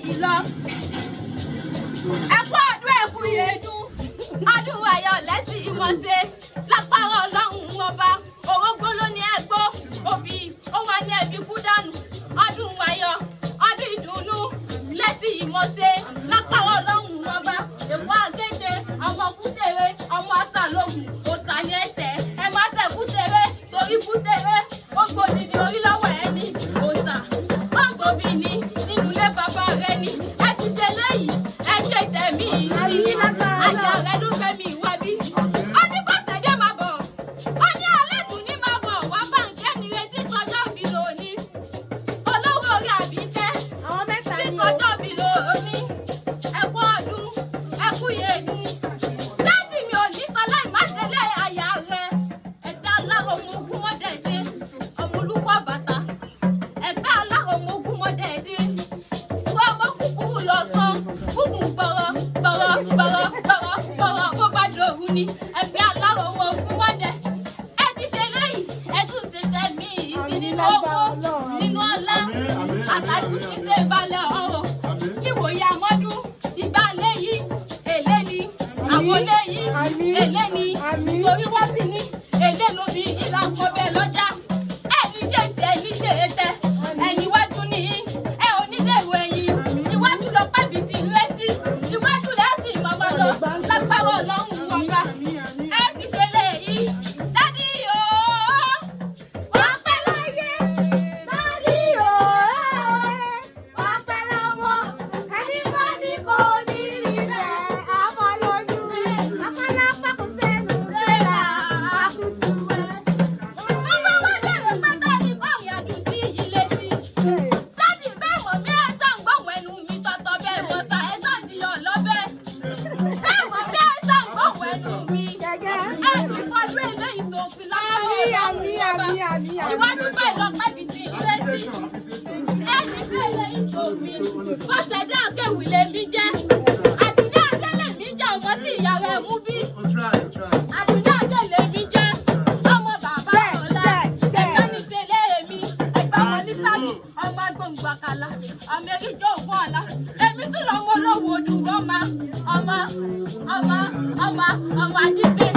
yìí lọ. Ẹ̀kú ọdún ẹ̀kú yẹ̀dún ọdún ayọ̀ lẹ́sìn ìmọ̀ọ́sẹ̀ lápárọ̀ ọlọ́run ọba orógbó ló ní ẹgbó òbí ó wà ní ẹbí kú dànù ọdún ayọ̀ ọdún ìdùnnú lẹ́sìn ìmọ̀ọ́sẹ̀ lápárọ̀ ọlọ́run ọba èkó àgége ọmọ kútèrè ọmọ asàlóhùn òsà ní ẹsẹ̀ ẹ má ṣe kútèrè torí kútèrè ó gbòdìdì orí lọ́wọ́ ẹni òsà ó gbòbí ní nínú ilé bàbá rẹ ni ẹ ti ṣe lẹ́yìn ẹ ṣe tẹ̀mí ìsìn àṣà rẹ ló fẹ́ mi wá bí. ó ní bọ́sẹ̀dé máa bọ̀ ó ní alẹ́kùn ní máa bọ̀ wá bá ń kẹ́ni retí sọjọ́ bí lóní olówó orí àbíkẹ́ tí sọjọ́ bí lóní ẹ̀kú ọdún ẹ̀kú yẹ̀dún láti mi ò ní sọlá ìmáṣẹ́lẹ̀ àyà rẹ̀ ẹgbẹ́ alárò ọmọ ogun mọ́dẹ̀ẹ́dẹ́ ọmọ olúkọ bàtà ẹgbẹ́ alárò ọmọ ogun mọ́dẹ̀ẹ́dẹ́ wọ́n ọmọ kúkúrú lọ sán kúkú gbọ̀rọ̀ bó bá dòru ni ẹgbẹ́ alárò ọmọ ogun mọ́dẹ̀ ẹ ti ṣe lẹ́yìn ẹ tún ṣe tẹ̀mí ìsìn nínú owó nínú ọlá àtàkùn ṣiṣẹ́ ìbálẹ̀ ọ̀rọ̀ ìwòye àmọ́dún ìgbà lẹ́yìn èlé ni àwọn lẹ́yìn èlé ni torí wọ́n ti ní èlé ló bí ìlànà bẹ́ẹ̀ lọ́jà ẹni ṣe tí ẹni ṣe é tẹ ẹ̀yìn iwájú ní ẹ ò ní dèrò ẹ̀yìn iwájú lọ pàbí ti ń lé sí iwájú lẹ́sìn mọ́mọ́ lọ lágbára ọlọ́run ọba ẹ ti ṣe léyìí dádì yóò wọ́n pẹ́ láyé dádì yóò wọ́n pẹ́ lọ́wọ́ ẹni bá ní kò ní rí bẹ́ẹ̀ àmọ́ lójú àpálápá kò sẹ́nu tẹ́lá àkùtù rẹ̀. ọmọ wa bẹ̀rẹ̀ pátá ní kọ́ọ̀rì àdùn sí ilé sí. láti bẹ́ẹ̀ mọ̀ bí ẹ̀sán gbọ̀wọ̀ ẹnu mi tọ̀tọ̀ bẹ́ẹ̀ mọ̀ sá ẹ̀sán jiyàn lọ́bẹ̀. bẹ́ẹ̀ mọ̀ bí ẹ̀sán gbọ̀wọ̀ ẹnu mi. ẹ̀sìn fọdún eléyìí sòfin lápá ìwádìí bẹ́ẹ̀ lọ pẹ́bí ti ilé sí. ẹ̀sìn bẹ́ẹ̀ eléyìí sòfin. bọ́sẹ̀dé àkéwì lèmi jẹ́. àdùnní àdé lèmi jẹ́ ọmọ tí ìyá rẹ̀ mú bí. àdùnní àdé lèmi jẹ́ ọmọ bàbá ọ̀la ẹgbẹ́ ní tẹ́lẹ̀ èmi ẹgbẹ́ ọmọ nísàlù ọmọ agbóǹgbàkàlà ọmọ eríjọ ògùn ọ̀la èmi tún lọ́mọ olówó ojú ọmọ ajígbé.